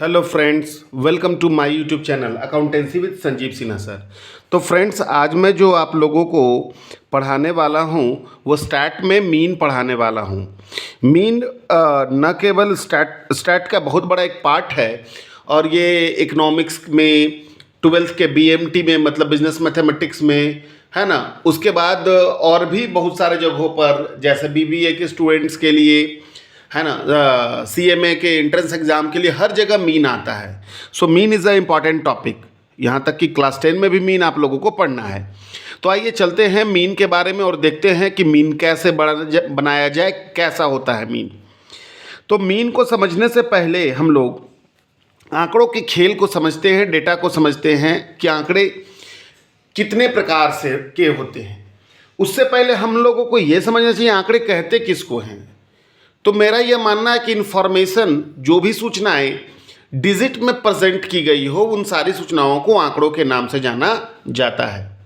Hello friends, welcome to my YouTube channel accountancy with Sanjeev Sinha sir. तो friends, आज मैं जो आप लोगों को पढ़ाने वाला हूँ वो स्टैट में मीन पढ़ाने वाला हूँ। मीन न केवल स्टैट का बहुत बड़ा एक पार्ट है, और ये इकोनॉमिक्स में 12th के बीएमटी में मतलब बिजनेस मैथमेटिक्स में है ना। उसके बाद और भी बहुत सारे जगहों पर, जैसे बीबीए के स्टूडेंट्स के लिए है ना, सीएमए के एंट्रेंस एग्जाम के लिए हर जगह मीन आता है। So mean is a important topic. यहाँ तक कि क्लास 10 में भी मीन आप लोगों को पढ़ना है। तो आइए चलते हैं मीन के बारे में और देखते हैं कि मीन कैसे बनाया जाए, कैसा होता है मीन। तो मीन को समझने से पहले हम लोग आंकड़ों के खेल को समझते हैं, डेटा को समझते हैं कि आंकड़े कितने प्रकार से के होते हैं। उससे पहले हम लोगों को ये समझना चाहिए आंकड़े कहते किसको हैं। तो मेरा यह मानना है कि इन्फॉर्मेशन, जो भी सूचनाएं डिजिट में प्रेजेंट की गई हो, उन सारी सूचनाओं को आंकड़ों के नाम से जाना जाता है।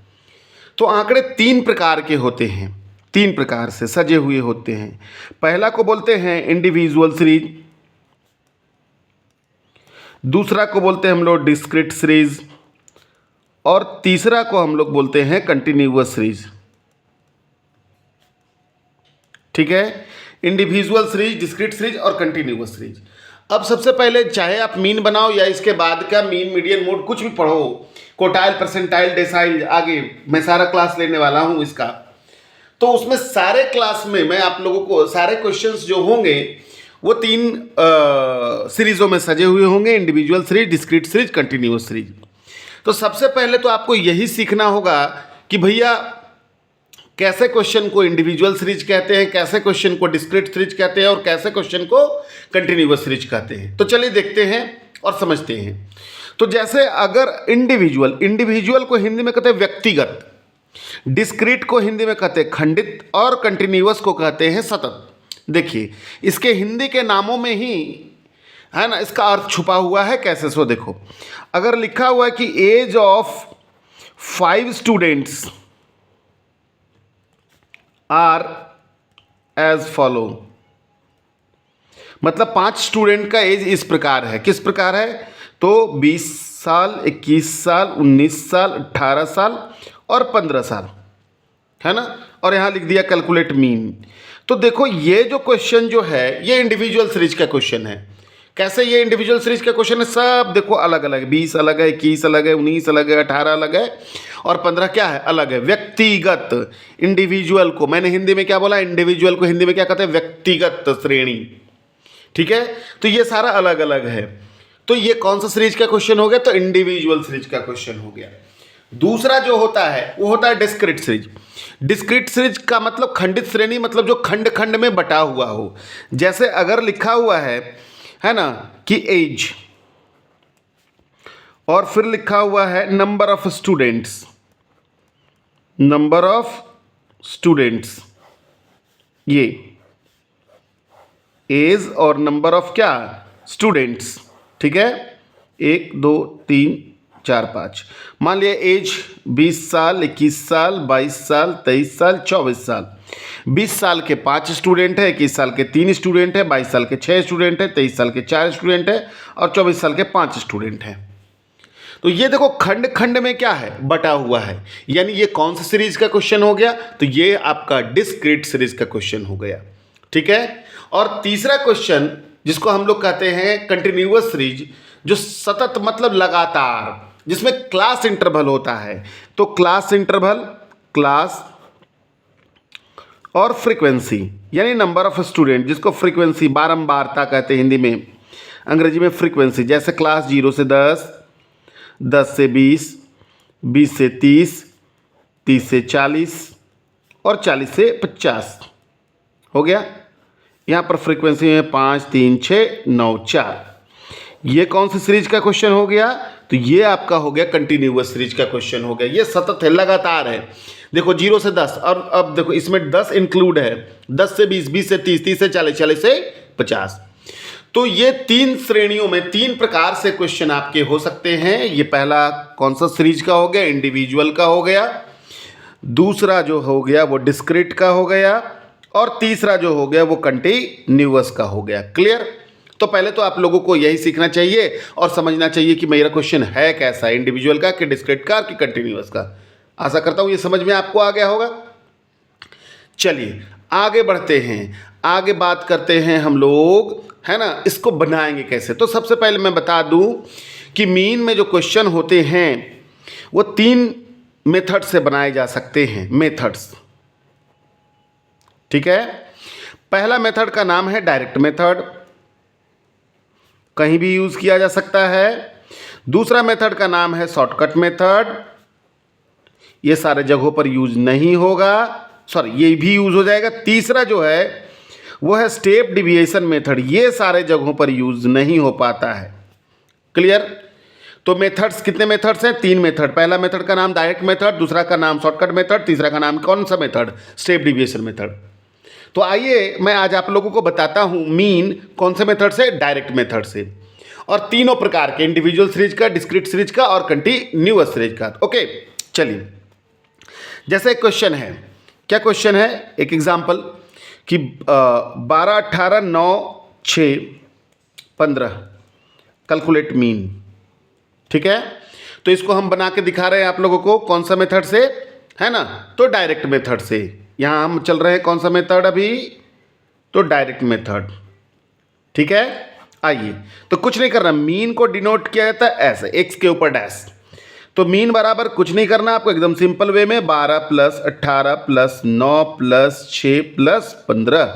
तो आंकड़े 3 प्रकार के होते हैं, 3 प्रकार से सजे हुए होते हैं। पहला को बोलते हैं इंडिविजुअल सीरीज, दूसरा को बोलते हैं हम लोग डिस्क्रीट सीरीज, और तीसरा को हम लोग बोलते हैं कंटिन्यूअस सीरीज। ठीक है, इंडिविजुअल सीरीज, डिस्क्रीट सीरीज और कंटिन्यूअस सीरीज। अब सबसे पहले चाहे आप मीन बनाओ या इसके बाद का मीन, मीडियन, मोड कुछ भी पढ़ो, क्वार्टाइल, परसेंटाइल, डेसाइल, आगे मैं सारा क्लास लेने वाला हूं इसका। तो उसमें सारे क्लास में मैं आप लोगों को सारे क्वेश्चंस जो होंगे वो 3 सीरीजों में सजे हुए होंगे, individual series, discrete series, continuous series. तो सबसे पहले तो आपको यही सीखना होगा कि भैया कैसे क्वेश्चन को इंडिविजुअल सीरीज कहते हैं, कैसे क्वेश्चन को डिस्क्रीट सीरीज कहते हैं और कैसे क्वेश्चन को कंटिन्यूअस सीरीज कहते हैं। तो चलिए देखते हैं और समझते हैं। तो जैसे अगर इंडिविजुअल को हिंदी में कहते हैं व्यक्तिगत, डिस्क्रीट को हिंदी में कहते हैं खंडित, और कंटिन्यूअस को कहते हैं सतत। देखिए, इसके हिंदी के नामों में ही है ना इसका अर्थ छुपा हुआ है। कैसे? सो देखो, अगर लिखा हुआ है कि age of 5 students are as follow, मतलब 5 स्टूडेंट का एज इस प्रकार है। किस प्रकार है? तो 20 साल, 21 साल, 19 साल, 18 साल और 15 साल, है ना। और यहां लिख दिया कैलकुलेट मीन। तो देखो, ये जो क्वेश्चन जो है ये इंडिविजुअल सीरीज का क्वेश्चन है। कैसे ये इंडिविजुअल सीरीज का क्वेश्चन है? सब देखो अलग अलग है, 20 अलग है, 21 अलग है, 19 अलग है, 18 अलग है और 15 क्या है? अलग है। व्यक्तिगत, इंडिविजुअल को मैंने हिंदी में क्या बोला? इंडिविजुअल को हिंदी में क्या कहते हैं? व्यक्तिगत श्रेणी। ठीक है, तो ये सारा अलग अलग है। तो ये कौन सा सीरीज का क्वेश्चन हो गया? तो इंडिविजुअल सीरीज का क्वेश्चन हो गया। दूसरा जो होता है वो होता है डिस्क्रीट सीरीज। डिस्क्रीट सीरीज का मतलब खंडित श्रेणी, मतलब जो खंड खंड में बटा हुआ हो। जैसे अगर लिखा हुआ है ना कि एज, और फिर लिखा हुआ है number of students, number of students, ये एज और नंबर ऑफ क्या? स्टूडेंट्स। ठीक है, 1 2 3 4 5। मान लिया एज 20 साल, 21 साल, 22 साल, 23 साल, 24 साल। 20 साल के 5 स्टूडेंट है, 21 साल के 3 स्टूडेंट है, 22 साल के 6 स्टूडेंट है, 23 साल के 4 स्टूडेंट है और 24 साल के 5 स्टूडेंट हैं। तो ये देखो खंड खंड में क्या है? बटा हुआ है। यानी ये कौन सा सीरीज का क्वेश्चन हो गया? तो ये आपका डिस्क्रीट सीरीज का क्वेश्चन हो गया। ठीक है, और तीसरा क्वेश्चन जिसको हम लोग कहते हैं कंटिन्यूअस सीरीज, जो सतत मतलब लगातार, जिसमें क्लास इंटरवल होता है। तो क्लास इंटरवल, क्लास और फ्रीक्वेंसी, यानी नंबर ऑफ स्टूडेंट, जिसको फ्रीक्वेंसी, बारंबारता कहते हैं हिंदी में, अंग्रेजी में फ्रीक्वेंसी। जैसे क्लास 0 से 10, 10 से 20, 20 से 30, 30 से 40 और 40 से 50 हो गया। यहाँ पर फ्रीक्वेंसी में 5 3 6 9 4। ये कौन सी सीरीज का क्वेश्चन हो गया? तो ये आपका हो गया कंटिन्यूअस सीरीज का क्वेश्चन हो गया। ये सतत है, लगातार है। देखो 0 से 10, और अब देखो इसमें 10 इंक्लूड है, 10 से 20, 20 से 30, 30 से 40, 40 से 50। तो ये 3 श्रेणियों में 3 प्रकार से क्वेश्चन आपके हो सकते हैं। ये पहला कौन सा सीरीज का हो गया? इंडिविजुअल का हो गया। दूसरा जो हो गया वो डिस्क्रीट का हो गया, और तीसरा जो हो गया वो कंटिन्यूअस का हो गया। क्लियर? तो पहले तो आप लोगों को यही सीखना चाहिए और समझना चाहिए कि मेरा क्वेश्चन है कैसा, इंडिविजुअल का कि डिस्क्रीट का कि कंटिन्यूअस का। आशा करता हूँ ये समझ में आपको आ गया होगा। चलिए आगे बढ़ते हैं, आगे बात करते हैं हम लोग, है ना, इसको बनाएंगे कैसे। तो सबसे पहले मैं बता दूं कि मीन में जो क्वेश्चन होते हैं वो 3 मेथड से बनाए जा सकते हैं, मेथड्स, ठीक है। पहला मेथड का नाम है डायरेक्ट मेथड, कहीं भी यूज किया जा सकता है। दूसरा मेथड का नाम है शॉर्टकट मेथड, ये सारे जगहों पर यूज नहीं होगा, सॉरी ये भी यूज हो जाएगा। तीसरा जो है वो है स्टेप डिविएशन मेथड, ये सारे जगहों पर यूज नहीं हो पाता है। क्लियर। तो मेथड्स कितने मेथड्स हैं? 3 मेथड। पहला मेथड का नाम डायरेक्ट मेथड, दूसरा का नाम शॉर्टकट मेथड, तीसरा का नाम कौन सा मेथड? Step deviation method. तो आइए मैं आज आप लोगों को बताता हूं मीन कौन से मेथड से, डायरेक्ट मेथड से, और तीनों प्रकार के, इंडिविजुअल सीरीज का, डिस्क्रीट सीरीज का और कंटिन्यूअस सीरीज का। ओके चलिए, जैसे एक क्वेश्चन है, क्या क्वेश्चन है, एक एग्जाम्पल कि 12, 18, 9, 6, 15 कैलकुलेट मीन, ठीक है। तो इसको हम बना के दिखा रहे हैं आप लोगों को कौन सा मेथड से, है ना, तो डायरेक्ट मेथड से। यहाँ हम चल रहे हैं कौन सा मेथड अभी, तो डायरेक्ट मेथड, ठीक है। आइए, तो कुछ नहीं करना, मीन को डिनोट किया जाता है ऐसे, एक्स के ऊपर डैश। तो मीन बराबर कुछ नहीं करना आपको, एकदम सिंपल वे में 12 + 18 + 9 + 6 + 15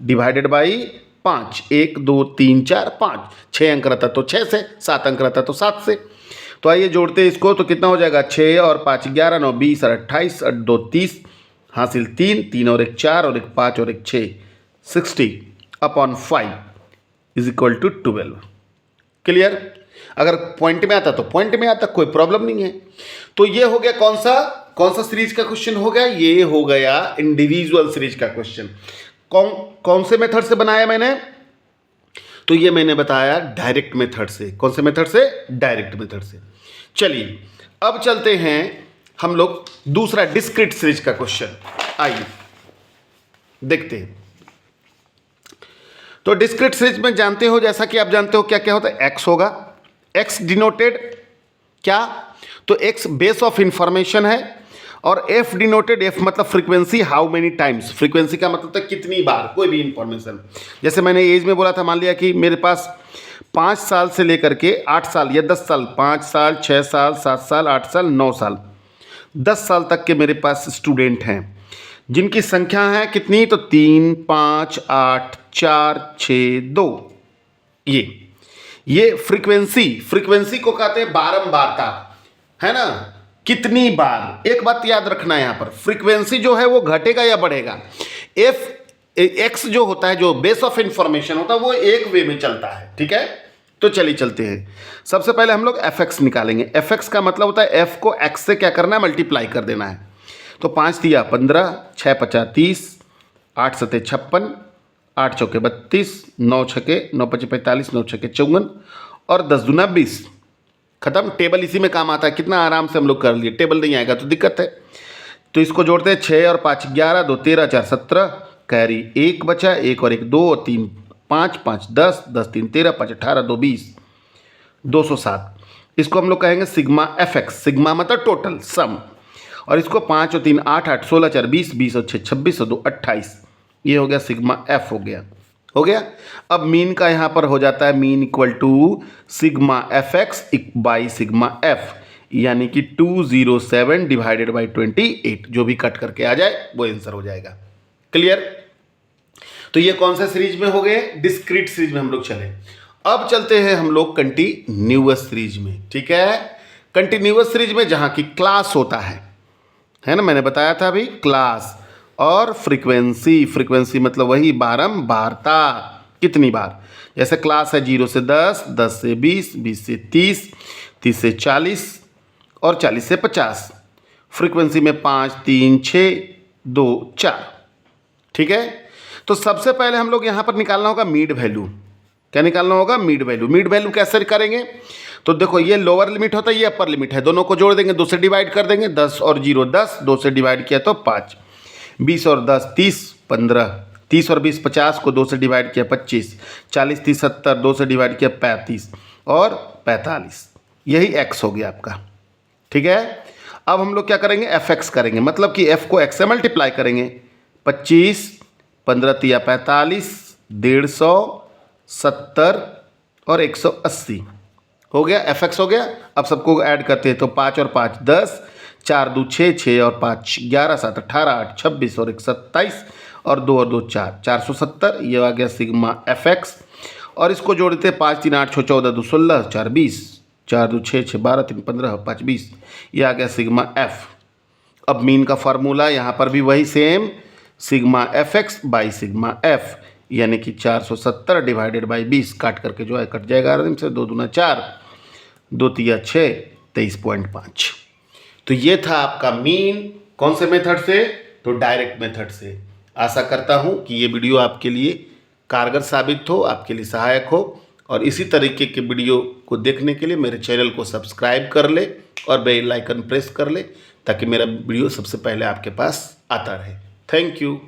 डिवाइडेड बाई 5। 1 2 3 4 5, 6 अंक रहता तो 6 से, 7 अंक रहता तो 7 से। तो आइए जोड़ते हैं इसको, तो कितना हो जाएगा, 6 और 5 11, 9 20 और 28 और 2 30, हासिल 3, 3 और 1 4 और 1 5 और 1 6, 60/5 = 12। क्लियर। अगर पॉइंट में आता तो पॉइंट में आता, कोई प्रॉब्लम नहीं है। तो ये हो गया कौन सा सीरीज का क्वेश्चन हो गया, ये हो गया इंडिविजुअल सीरीज का क्वेश्चन। कौन से मेथड से बनाया मैंने, तो ये मैंने बताया डायरेक्ट मेथड से। कौन से मेथड से? डायरेक्ट मेथड से। चलिए अब चलते हैं हम लोग दूसरा डिस्क्रीट सीरीज का क्वेश्चन, आइए देखते हैं। तो डिस्क्रीट सीरीज में जानते हो, जैसा कि आप जानते हो क्या क्या होता है, एक्स होगा, एक्स डिनोटेड क्या, तो एक्स बेस ऑफ इंफॉर्मेशन है, और एफ डिनोटेड, एफ मतलब frequency, how many times, frequency का मतलब था कितनी बार कोई भी इंफॉर्मेशन। जैसे मैंने एज में बोला था, मान लिया कि मेरे पास 5 साल से लेकर के 8 साल या 10 साल, 5 साल 6 साल 7 साल 8 साल 9 साल 10 साल तक के मेरे पास स्टूडेंट हैं, जिनकी संख्या है कितनी, तो 3 5 8 4 6 2। ये फ्रीक्वेंसी को कहते हैं बारंबारता, है ना, कितनी बार। एक बात याद रखना है यहाँ पर, फ्रीक्वेंसी जो है वो घटेगा या बढ़ेगा। एक्स जो होता है, जो बेस ऑफ इंफॉर्मेशन होता है, वो एक वे में चलता है, ठीक है। तो चलिए चलते हैं, सबसे पहले हम लोग एफ एक्स निकालेंगे। एफ एक्स का मतलब होता है एफ को एक्स से क्या करना है, मल्टीप्लाई कर देना है। तो 5 × 15, 6 × 5 = 30, 8 × 7 = 56, 8 × 4 = 32, 9 × 6 = 9 × 5 = 45, 9 × 6 = 54 और 10 × 2 = 20। खत्म। टेबल इसी में काम आता है, कितना आराम से हम लोग कर लिए। टेबल नहीं आएगा तो दिक्कत है। तो इसको जोड़ते हैं, 6 और 5 = 11, 2 13, 4 17, कैरी 1 बचा, 1 और 1 2 और 3 5, 5 10, 10 3 13, 5 18, 2 20, 207। इसको हम लोग कहेंगे सिग्मा एफ एक्स, सिग्मा मतलब टोटल सम। और इसको 5 और 3 8, 8 16, 4 20, 20 और 6 26 और 2 28, ये हो गया सिग्मा एफ हो गया। अब मीन का यहाँ पर हो जाता है mean = sigma F x by sigma F, यानी कि 207 डिवाइडेड बाई 28, जो भी कट करके आ जाए वो आंसर हो जाएगा। क्लियर। तो ये कौन सा सीरीज में हो गए, डिस्क्रीट सीरीज में हम लोग चले। अब चलते हैं हम लोग कंटिन्यूअस सीरीज में, ठीक है। कंटिन्यूअस सीरीज में जहाँ की क्लास होता है ना, मैंने बताया था अभी, क्लास और फ्रीक्वेंसी मतलब वही बारंबारता, कितनी बार। जैसे क्लास है 0 से 10, 10 से 20, 20 से 30, 30 से 40 और 40 से 50। फ्रीक्वेंसी में 5 3 6 2 4, ठीक है। तो सबसे पहले हम लोग यहाँ पर निकालना होगा मीड वैल्यू। क्या निकालना होगा, मीड वैल्यू। मीड वैल्यू कैसे करेंगे, तो देखो ये लोअर लिमिट होता है, ये अपर लिमिट है, दोनों को जोड़ देंगे, 2 से डिवाइड कर देंगे, 10 और 0 10, 2 से डिवाइड किया तो 5, 20 और 10 30, 15, 30 और 20 50 को 2 से डिवाइड किया 25, 40 30 70 2 से डिवाइड किया 35 और 45, यही x हो गया आपका। ठीक है, अब हम लोग क्या करेंगे, fx करेंगे, मतलब कि f को x से मल्टीप्लाई करेंगे। 25 15 तिया 45, 150, 70 और 180 हो गया, fx हो गया। अब सबको ऐड करते हैं तो 5 और 5 10, 4 2 6, 6 और 5 11, 7 18, 8 26 और 1 27 और 2 और 2 4, 470, ये आ गया सिग्मा fx। और इसको जोड़ते हैं 5 3 8 6 14 2 16, 4 20, 4 2 6 6 12 3 15 5 20, ये आ गया सिग्मा f। अब मीन का फार्मूला यहाँ पर भी वही same, sigma fx by sigma f, यानी कि 470 डिवाइडेड बाई 20, काट करके जो है कट जाएगा आराम से, 2 दूना 4, 2 तिया 6, 23.5। तो ये था आपका मीन, कौन से मेथड से, तो डायरेक्ट मेथड से। आशा करता हूँ कि ये वीडियो आपके लिए कारगर साबित हो, आपके लिए सहायक हो, और इसी तरीके के वीडियो को देखने के लिए मेरे चैनल को सब्सक्राइब कर ले और बेल आइकन प्रेस कर ले, ताकि मेरा वीडियो सबसे पहले आपके पास आता रहे। Thank you.